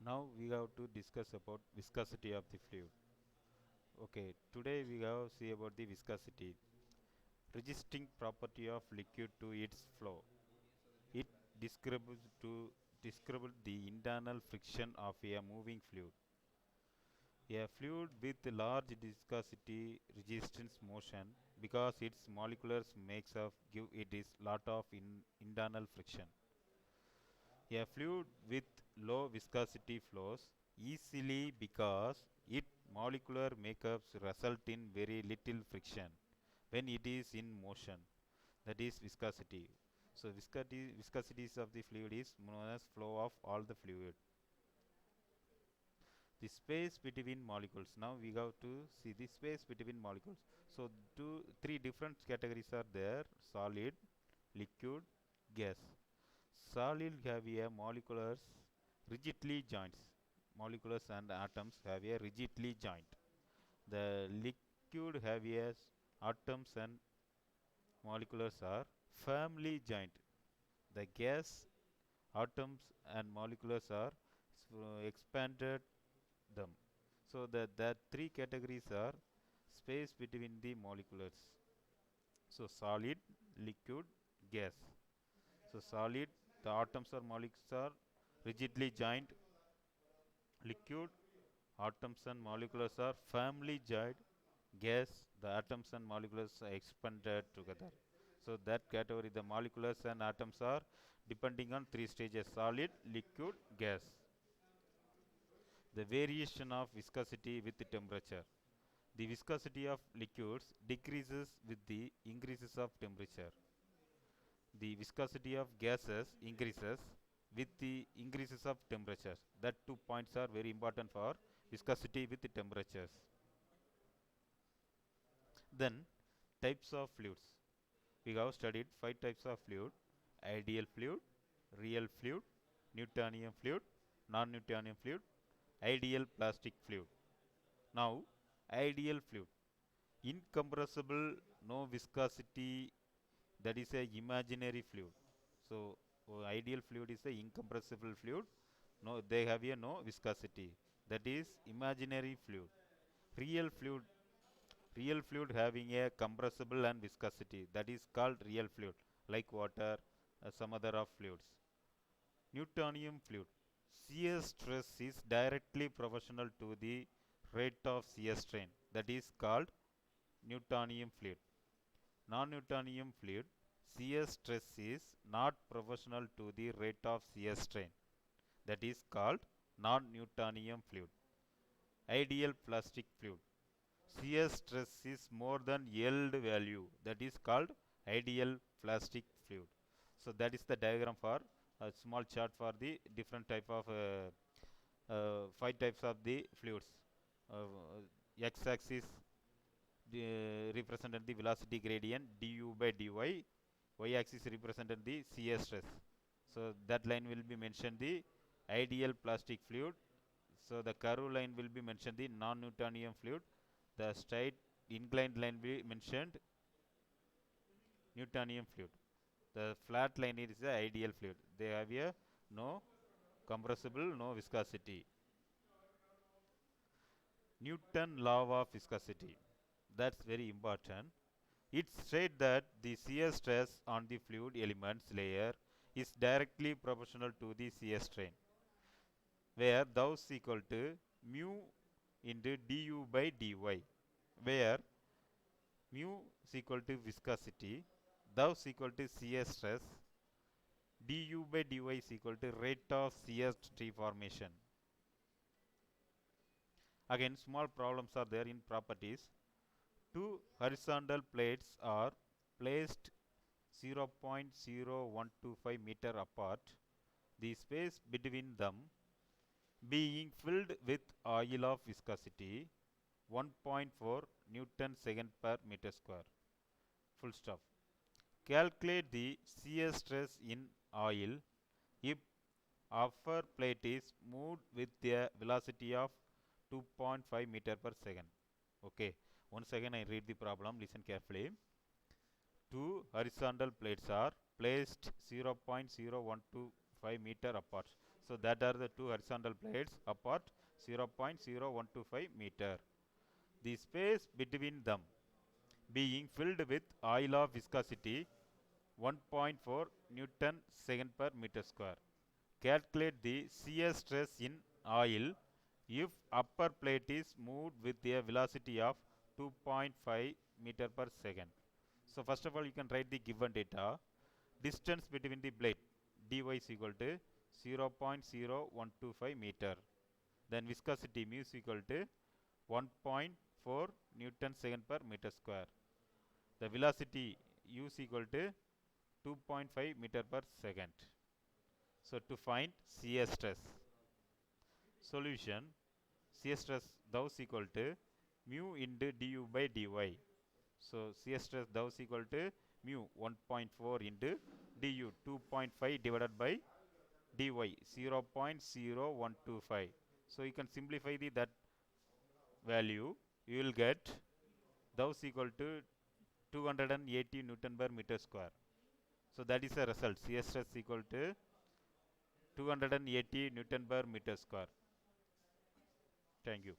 Now we have to discuss about viscosity of the fluid. Okay, today we have see about the viscosity, resisting property of liquid to its flow. It describes the internal friction of a moving fluid. A fluid with large viscosity resists motion because its molecules makes of give it is lot of internal friction. A fluid with low viscosity flows easily because its molecular makeups result in very little friction when it is in motion. That is viscosity. So viscosities of the fluid is known as flow of all the fluid. The space between molecules. Now we have to see the space between molecules. So three different categories are there: solid, liquid, gas. Solid have a moleculars rigidly joints. Molecules and atoms have a rigidly joint. The liquid have a atoms and molecules are firmly joined. The gas atoms and molecules are expanded them. So the three categories are space between the molecules. So solid, liquid, gas. So solid, the atoms or molecules are rigidly joined. Liquid, atoms and molecules are firmly joined. Gas, the atoms and molecules are expanded together. So that category, the molecules and atoms are depending on three stages: solid, liquid, gas. The variation of viscosity with temperature. The viscosity of liquids decreases with the increases of temperature. The viscosity of gases increases with the increases of temperatures. That 2 points are very important for viscosity with the temperatures. Then types of fluids. We have studied 5 types of fluid: ideal fluid, real fluid, Newtonian fluid, non-Newtonian fluid, ideal plastic fluid. Now, ideal fluid. Incompressible, no viscosity, that is a imaginary fluid. So ideal fluid is a incompressible fluid. No, they have a no viscosity. That is imaginary fluid. Real fluid, real fluid having a compressible and viscosity. That is called real fluid, like water, some other of fluids. Newtonian fluid. Shear stress is directly proportional to the rate of shear strain. That is called Newtonian fluid. Non-Newtonian fluid, shear stress is not proportional to the rate of shear strain. That is called non-Newtonian fluid. Ideal plastic fluid. Shear stress is more than yield value. That is called ideal plastic fluid. So that is the diagram for a small chart for the different type of 5 types of the fluids. X-axis represented the velocity gradient du by dy. Y-axis represented the shear stress. So that line will be mentioned the ideal plastic fluid. So the curved line will be mentioned the non-Newtonian fluid. The straight inclined line will be mentioned Newtonian fluid. The flat line is the ideal fluid. They have a no compressible, no viscosity. Newton law of viscosity. That's very important. It states that the shear stress on the fluid elements layer is directly proportional to the shear strain, where thou is equal to mu into du by dy, where mu is equal to viscosity, thou is equal to shear stress, du by dy is equal to rate of shear deformation. Again, small problems are there in properties. Two horizontal plates are placed 0.0125 meter apart, the space between them being filled with oil of viscosity 1.4 Newton second per meter square. Full stop. Calculate the shear stress in oil if upper plate is moved with a velocity of 2.5 meter per second. Okay, once again I read the problem, listen carefully. Two horizontal plates are placed 0.0125 meter apart. So that are the two horizontal plates apart 0.0125 meter. The space between them being filled with oil of viscosity 1.4 Newton second per meter square. Calculate the shear stress in oil if upper plate is moved with a velocity of 2.5 meter per second. So first of all, you can write the given data. Distance between the blade dy is equal to 0.0125 meter. Then viscosity mu is equal to 1.4 Newton second per meter square. The velocity u is equal to 2.5 meter per second. So to find shear stress, solution, shear stress thou is equal to mu into du by dy. So shear stress thou is equal to mu 1.4 into du 2.5 divided by dy 0.0125. So you can simplify that value. You will get thou is equal to 280 Newton per meter square. So that is the result. Shear stress equal to 280 Newton per meter square. Thank you.